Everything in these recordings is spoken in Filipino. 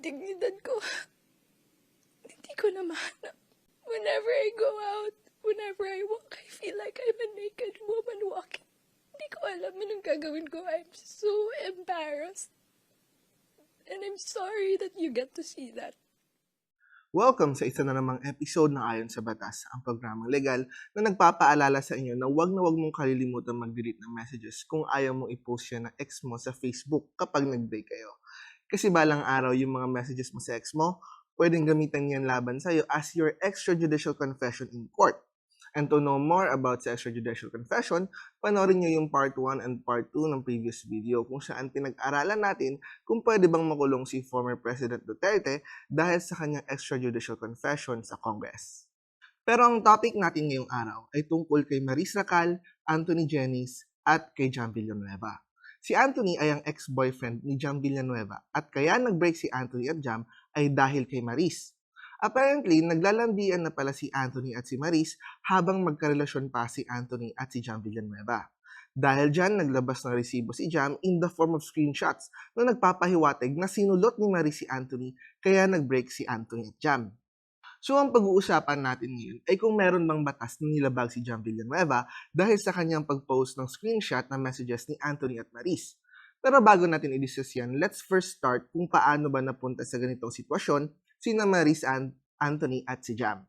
dignidad ko. Hindi ko na mahanap. Whenever I go out, whenever I walk, I feel like I'm a naked woman walking. Hindi ko alam anong gagawin ko. I'm so embarrassed. And I'm sorry that you get to see that. Welcome sa isa na namang episode ng Ayon sa Batas, ang programang legal na nagpapaalala sa inyo na huwag mong kalilimutan mag-delete ng messages kung ayaw mong i-post yan ng ex mo sa Facebook kapag nag-break kayo. Kasi balang araw yung mga messages mo sa ex mo, pwedeng gamitan yan laban sa'yo as your extrajudicial confession in court. And to know more about sa extrajudicial confession, panoorin nyo yung part 1 and part 2 ng previous video kung saan pinag-aralan natin kung pwede bang makulong si former President Duterte dahil sa kanyang extrajudicial confession sa Congress. Pero ang topic natin ngayong araw ay tungkol kay Maris Racal, Anthony Jennings at kay Jam Villanueva. Si Anthony ay ang ex-boyfriend ni Jam Villanueva at kaya nag-break si Anthony at Jam ay dahil kay Maris. Apparently, naglalandian na pala si Anthony at si Maris habang magkarelasyon pa si Anthony at si Jam Villanueva. Dahil dyan, naglabas ng resibo si Jam in the form of screenshots na nagpapahiwatig na sinulot ni Maris si Anthony kaya nag-break si Anthony at Jam. So ang pag-uusapan natin ngayon ay kung meron bang batas na nilabag si Jam Villanueva dahil sa kanyang pag-post ng screenshot ng messages ni Anthony at Maris. Pero bago natin i-discuss yan, let's first start kung paano ba napunta sa ganitong sitwasyon sina Maris, Anthony at si Jam.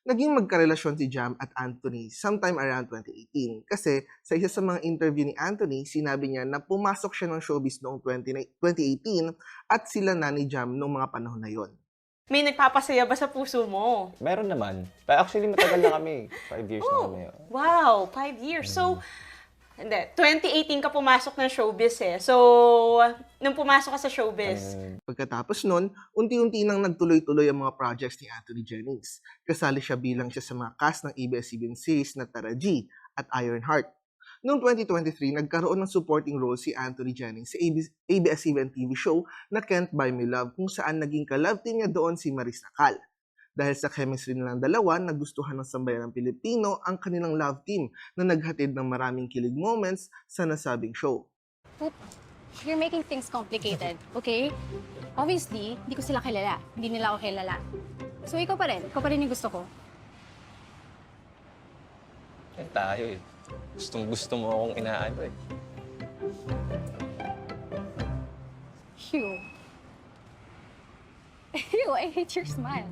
Naging magkarelasyon si Jam at Anthony sometime around 2018 kasi sa isa sa mga interview ni Anthony, sinabi niya na pumasok siya ng showbiz noong 2018 at sila na ni Jam noong mga panahon na yon. May nagpapasaya ba sa puso mo? Meron naman. Pero actually, matagal na kami. 5 years na kami. Wow, 5 years. So, hindi, 2018 ka pumasok ng showbiz eh. So, nung pumasok ka sa showbiz, Pagkatapos nun, unti-unti nang nagtuloy-tuloy ang mga projects ni Anthony Jennings. Kasali siya bilang siya sa mga cast ng ABS-CBN series na Tara G at Ironheart. Noong 2023, nagkaroon ng supporting role si Anthony Jennings sa ABS-CBN TV show na Can't Buy Me Love kung saan naging ka-love team niya doon si Maris Racal. Dahil sa chemistry nilang dalawa, nagustuhan ng sambayan ng Pilipino ang kanilang love team na naghatid ng maraming kilig moments sa nasabing show. You're making things complicated, okay? Obviously, hindi ko sila kilala. Hindi nila ako kilala. So, ikaw pa rin yung gusto ko. Yan tayo eh. Gustong-gusto mo akong inaano eh. Ew. Ew, I hate your smile.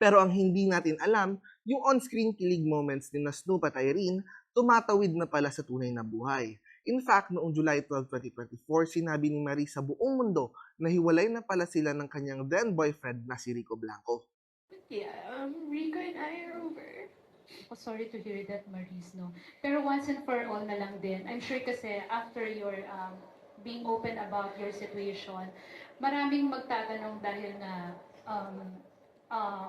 Pero ang hindi natin alam, yung on-screen kilig moments ni Snoop at Irene, tumatawid na pala sa tunay na buhay. In fact, noong July 12, 2024, sinabi ni Maris sa buong mundo na hiwalay na pala sila ng kanyang then-boyfriend na si Rico Blanco. Yeah, Rico and I are over. Oh, sorry to hear that, Maris, no? Pero once and for all na lang din. I'm sure kasi after your being open about your situation, maraming magtatanong dahil na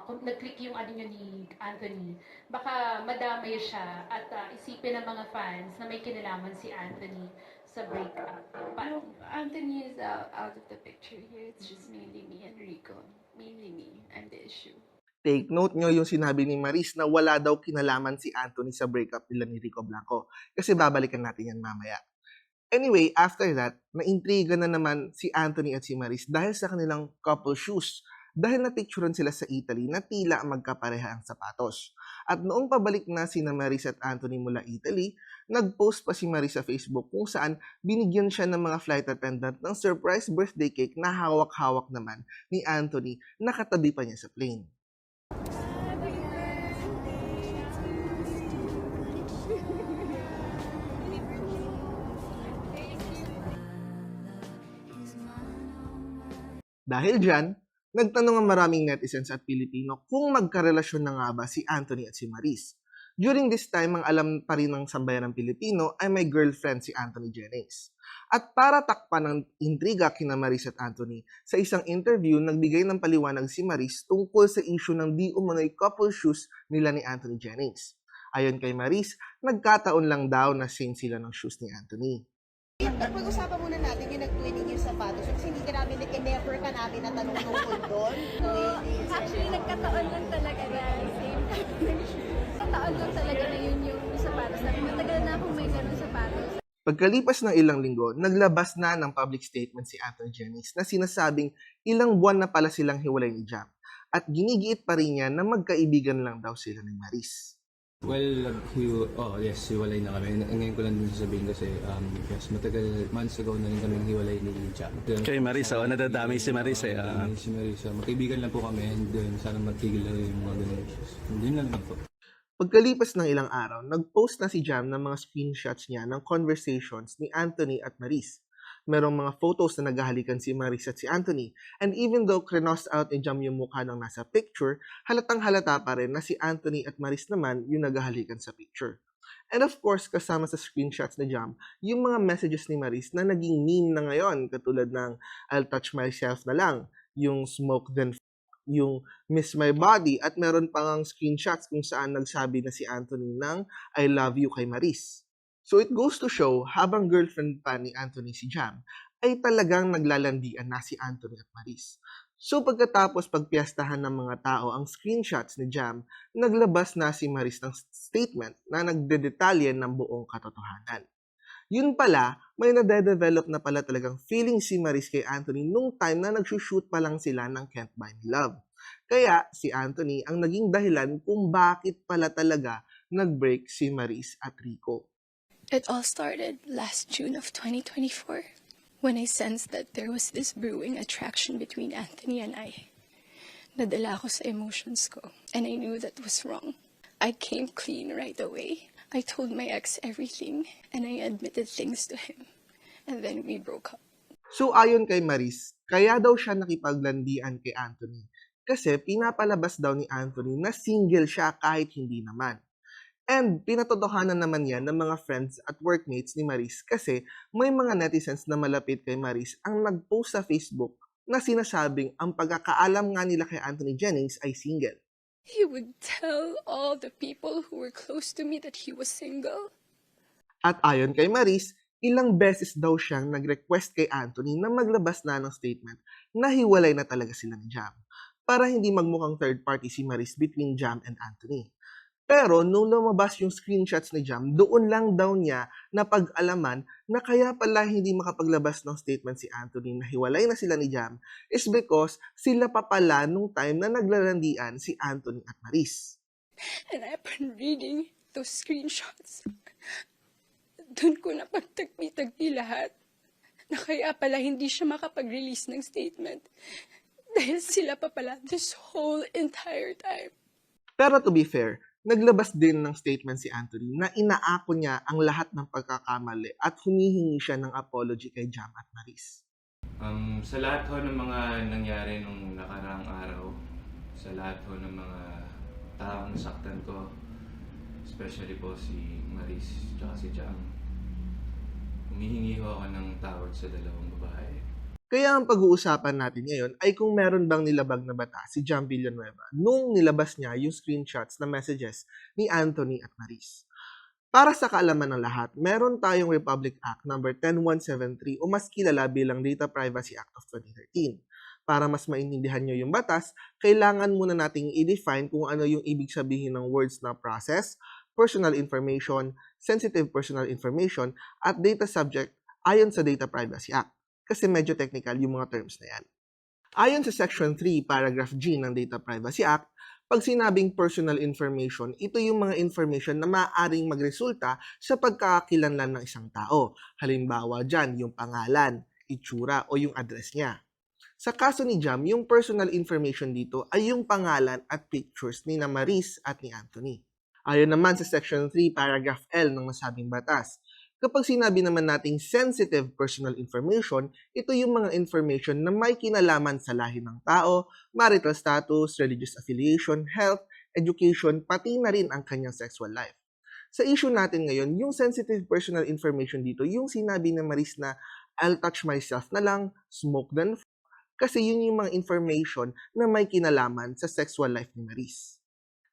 kung nag-click yung ano nyo ni Anthony, baka madamay siya at isipin ng mga fans na may kinalaman si Anthony sa breakup. No, Anthony is out of the picture here. It's just mainly me and Rico. Mainly me. I'm the issue. Take note nyo yung sinabi ni Maris na wala daw kinalaman si Anthony sa breakup nila ni Rico Blanco kasi babalikan natin yan mamaya. Anyway, after that, naintriga na naman si Anthony at si Maris dahil sa kanilang couple shoes dahil napicturean sila sa Italy na tila magkapareha ang sapatos. At noong pabalik na sina Maris at Anthony mula Italy, nag-post pa si Maris sa Facebook kung saan binigyan siya ng mga flight attendant ng surprise birthday cake na hawak-hawak naman ni Anthony na katabi pa niya sa plane. Dahil dyan, nagtanong ang maraming netizens at Pilipino kung magkarelasyon na nga ba si Anthony at si Maris. During this time, ang alam pa rin ng sambayan ng Pilipino ay may girlfriend si Anthony Jennings. At para takpan ng intriga kina Maris at Anthony, sa isang interview, nagbigay ng paliwanag si Maris tungkol sa issue ng di umano'y couple shoes nila ni Anthony Jennings. Ayon kay Maris, nagkataon lang daw na same sila ng shoes ni Anthony. Pag-usapan muna natin yung nag-twinning yung sapatos. Kasi hindi ka namin, never ka namin natanong tungkol doon. Actually, nagkataon lang talaga na same type ng shoes. Nagkataon lang talaga na yun yung sapatos. Matagal na akong may ganun sapatos. Pagkalipas ng ilang linggo, naglabas na ng public statement si Anthony Jennings na sinasabing ilang buwan na pala silang hiwalay ni Jam at ginigiit pa rin niya na magkaibigan lang daw sila ni Maris. Well, yes, hiwalay na kami. Ngayon ko lang din sasabihin kasi, yes, matagal, months ago na rin kami hiwalay ni Jam. Kay Maris, nadadamay si Maris eh. Si Maris, magkaibigan lang po kami and sana magtigil lang yung mga ganun issues. Hindi lang po. Pagkalipas ng ilang araw, nag-post na si Jam ng mga screenshots niya ng conversations ni Anthony at Maris. Merong mga photos na naghahalikan si Maris at si Anthony, and even though krenos out ni Jam yung mukha ng nasa picture, halatang halata pa rin na si Anthony at Maris naman yung naghahalikan sa picture. And of course, kasama sa screenshots ni Jam, yung mga messages ni Maris na naging meme na ngayon, katulad ng I'll touch myself na lang, yung smoke then yung Miss My Body, at meron pang screenshots kung saan nagsabi na si Anthony ng I love you kay Maris. So it goes to show, habang girlfriend pa ni Anthony si Jam, ay talagang naglalandian na si Anthony at Maris. So pagkatapos pagpiyastahan ng mga tao ang screenshots ni Jam, naglabas na si Maris ng statement na nagdedetalye ng buong katotohanan. Yun pala, may nade-develop na pala talagang feeling si Maris kay Anthony nung time na nagsushoot pa lang sila ng Can't Buy Me Love. Kaya si Anthony ang naging dahilan kung bakit pala talaga nag-break si Maris at Rico. It all started last June of 2024 when I sensed that there was this brewing attraction between Anthony and I. Nadala ako sa emotions ko and I knew that was wrong. I came clean right away. I told my ex everything and I admitted things to him. And then we broke up. So ayon kay Maris, kaya daw siya nakipaglandian kay Anthony kasi pinapalabas daw ni Anthony na single siya kahit hindi naman. And pinatotohanan naman yan ng mga friends at workmates ni Maris kasi may mga netizens na malapit kay Maris ang nag-post sa Facebook na sinasabing ang pagkakaalam nga nila kay Anthony Jennings ay single. He would tell all the people who were close to me that he was single. At ayon kay Maris, ilang beses daw siyang nag-request kay Anthony na maglabas na ng statement na hiwalay na talaga sila ni Jam para hindi magmukhang third party si Maris between Jam and Anthony. Pero nung lumabas yung screenshots ni Jam, doon lang daw niya napag-alaman na kaya pala hindi makapaglabas ng statement si Anthony na hiwalay na sila ni Jam is because sila pa pala nung time na naglalandian si Anthony at Maris. And upon reading those screenshots, dun ko napagtagpi-tagpi lahat na kaya pala hindi siya makapag-release ng statement dahil sila pa pala this whole entire time. Pero to be fair, naglabas din ng statement si Anthony na inaako niya ang lahat ng pagkakamali at humihingi siya ng apology kay Jam at Maris. Sa lahat ho ng mga nangyari nung nakaraang araw, sa lahat ho ng mga taong nasaktan ko, especially po si Maris at si Jam, humihingi ho ako ng tawad sa dalawang babae. Kaya ang pag-uusapan natin ngayon ay kung meron bang nilabag na batas si Jam Villanueva nung nilabas niya yung screenshots na messages ni Anthony at Maris. Para sa kaalaman ng lahat, meron tayong Republic Act No. 10173 o mas kilala bilang Data Privacy Act of 2013. Para mas maintindihan nyo yung batas, kailangan muna nating i-define kung ano yung ibig sabihin ng words na process, personal information, sensitive personal information, at data subject ayon sa Data Privacy Act. Kasi medyo technical yung mga terms na yan. Ayon sa Section 3, Paragraph G ng Data Privacy Act, pag sinabing personal information, ito yung mga information na maaaring magresulta sa pagkakakilanlan ng isang tao. Halimbawa dyan, yung pangalan, itsura, o yung address niya. Sa kaso ni Jam, yung personal information dito ay yung pangalan at pictures ni na Maris at ni Anthony. Ayon naman sa Section 3, Paragraph L ng nasabing batas, kapag sinabi naman nating sensitive personal information, ito yung mga information na may kinalaman sa lahi ng tao, marital status, religious affiliation, health, education, pati na rin ang kanyang sexual life. Sa issue natin ngayon, yung sensitive personal information dito, yung sinabi ni Maris na I'll touch myself na lang, smoke then kasi yun yung mga information na may kinalaman sa sexual life ni Maris.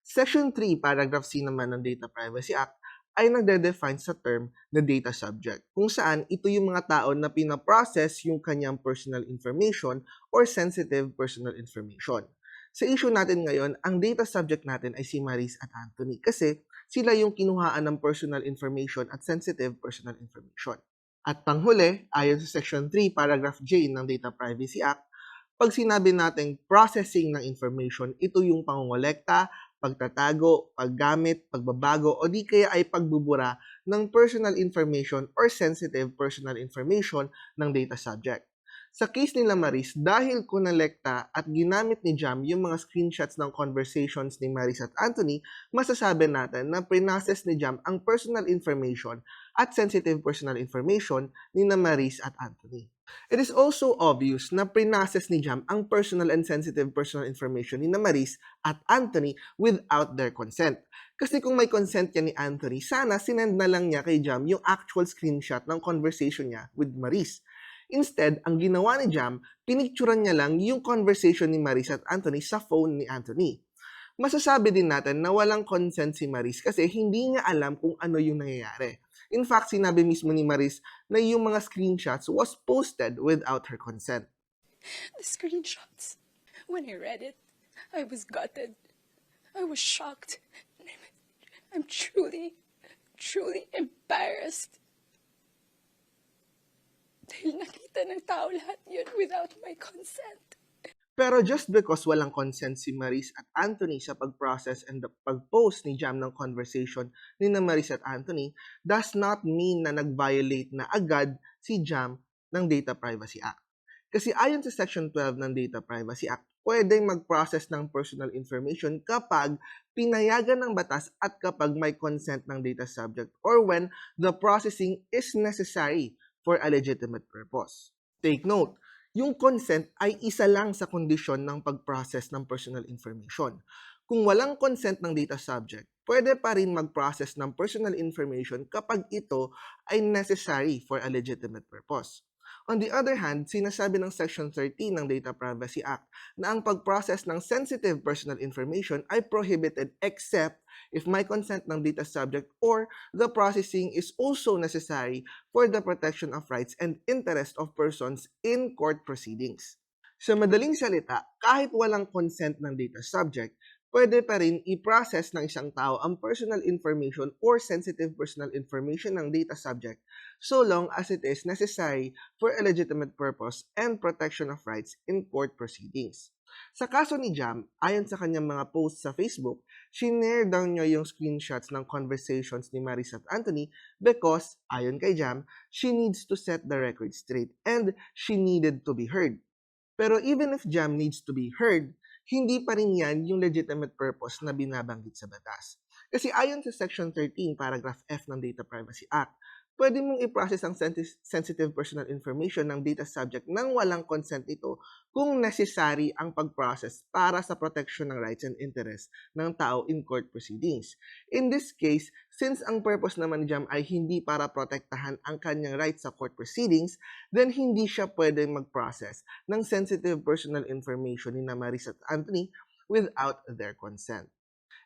Section 3, Paragraph C naman ng Data Privacy Act, ay nagde-define sa term na data subject, kung saan ito yung mga tao na pinaprocess yung kanyang personal information or sensitive personal information. Sa issue natin ngayon, ang data subject natin ay si Maris at Anthony kasi sila yung kinuhaan ng personal information at sensitive personal information. At panghuli, ayon sa Section 3, Paragraph J ng Data Privacy Act, pag sinabi nating processing ng information, ito yung pangongolekta, pagtatago, paggamit, pagbabago, o di kaya ay pagbubura ng personal information or sensitive personal information ng data subject. Sa case nila Maris, dahil kunolekta at ginamit ni Jam yung mga screenshots ng conversations ni Maris at Anthony, masasabi natin na prinocess ni Jam ang personal information at sensitive personal information ni Maris at Anthony. It is also obvious na prinocess ni Jam ang personal and sensitive personal information ni Maris at Anthony without their consent. Kasi kung may consent niya ni Anthony, sana sinend na lang niya kay Jam yung actual screenshot ng conversation niya with Maris. Instead, ang ginawa ni Jam, pinicturan niya lang yung conversation ni Maris at Anthony sa phone ni Anthony. Masasabi din natin na walang consent si Maris kasi hindi niya alam kung ano yung nangyayari. In fact, sinabi mismo ni Maris na yung mga screenshots was posted without her consent. The screenshots. When I read it, I was gutted. I was shocked. I'm truly embarrassed. Dahil nakita ng tao lahat yun without my consent. Pero just because walang consent si Maris at Anthony sa pag-process and pag-post ni Jam ng conversation ni Maris at Anthony does not mean na nag-violate na agad si Jam ng Data Privacy Act. Kasi ayon sa Section 12 ng Data Privacy Act, pwedeng mag-process ng personal information kapag pinayagan ng batas at kapag may consent ng data subject or when the processing is necessary for a legitimate purpose. Take note, yung consent ay isa lang sa kondisyon ng pag-process ng personal information. Kung walang consent ng data subject, pwede pa rin mag-process ng personal information kapag ito ay necessary for a legitimate purpose. On the other hand, sinasabi ng Section 13 ng Data Privacy Act na ang pag-process ng sensitive personal information ay prohibited except if may consent ng data subject or the processing is also necessary for the protection of rights and interest of persons in court proceedings. Sa madaling salita, kahit walang consent ng data subject, pwede pa rin i-process ng isang tao ang personal information or sensitive personal information ng data subject so long as it is necessary for a legitimate purpose and protection of rights in court proceedings. Sa kaso ni Jam, ayon sa kanyang mga posts sa Facebook, shinare daw niya yung screenshots ng conversations ni Maris at Anthony because, ayon kay Jam, she needs to set the record straight and she needed to be heard. Pero even if Jam needs to be heard, hindi pa rin yan yung legitimate purpose na binabanggit sa batas. Kasi ayon sa Section 13, Paragraph F ng Data Privacy Act, pwede mong i-process ang sensitive personal information ng data subject nang walang consent ito kung necessary ang pag-process para sa protection ng rights and interests ng tao in court proceedings. In this case, since ang purpose naman ni Jam ay hindi para protektahan ang kanyang rights sa court proceedings, then hindi siya pwedeng mag-process ng sensitive personal information ni Maris at Anthony without their consent.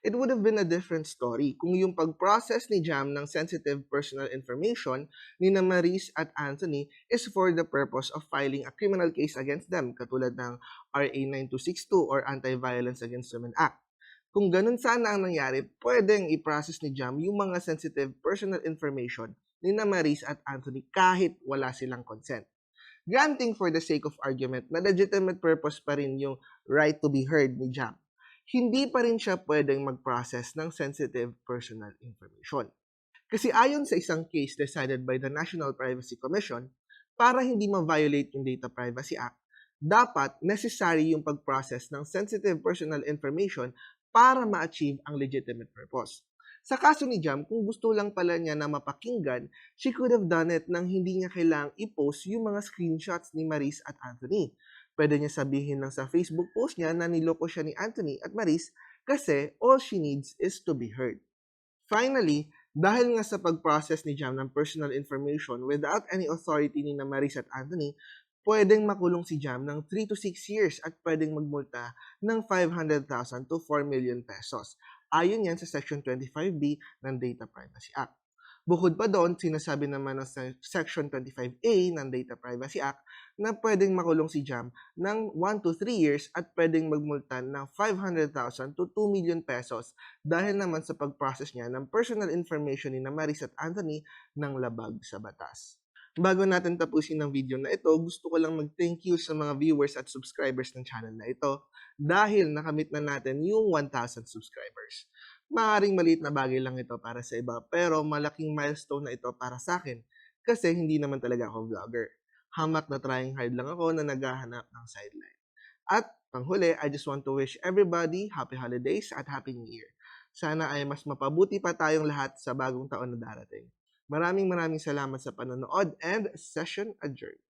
It would have been a different story kung yung pag-process ni Jam ng sensitive personal information ni Maris at Anthony is for the purpose of filing a criminal case against them, katulad ng RA 9262 or Anti-Violence Against Women Act. Kung ganun sana ang nangyari, pwedeng i-process ni Jam yung mga sensitive personal information ni Maris at Anthony kahit wala silang consent. Granting for the sake of argument na legitimate purpose pa rin yung right to be heard ni Jam, hindi pa rin siya pwedeng mag-process ng sensitive personal information. Kasi ayon sa isang case decided by the National Privacy Commission, para hindi ma-violate yung Data Privacy Act, dapat necessary yung pag-process ng sensitive personal information para ma-achieve ang legitimate purpose. Sa kaso ni Jam, kung gusto lang pala niya na mapakinggan, she could have done it nang hindi niya kailangang i-post yung mga screenshots ni Maris at Anthony. Pwede niya sabihin lang sa Facebook post niya na niloko siya ni Anthony at Maris kasi all she needs is to be heard. Finally, dahil nga sa pag-process ni Jam ng personal information without any authority ni Maris at Anthony, pwedeng makulong si Jam ng 3 to 6 years at pwedeng magmulta ng 500,000 to 4 million pesos. Ayon yan sa Section 25B ng Data Privacy Act. Bukod pa doon, sinasabi naman ng Section 25A ng Data Privacy Act na pwedeng makulong si Jam ng 1 to 3 years at pwedeng magmulta ng 500,000 to 2 million pesos dahil naman sa pag-process niya ng personal information ni Maris at Anthony ng labag sa batas. Bago natin tapusin ang video na ito, gusto ko lang mag-thank you sa mga viewers at subscribers ng channel na ito dahil nakamit na natin yung 1,000 subscribers. Maaaring maliit na bagay lang ito para sa iba, pero malaking milestone na ito para sa akin kasi hindi naman talaga ako vlogger. Hamak na trying hard lang ako na naghahanap ng sideline. At panghuli, I just want to wish everybody happy holidays at happy new year. Sana ay mas mapabuti pa tayong lahat sa bagong taon na darating. Maraming salamat sa panonood and session adjourned.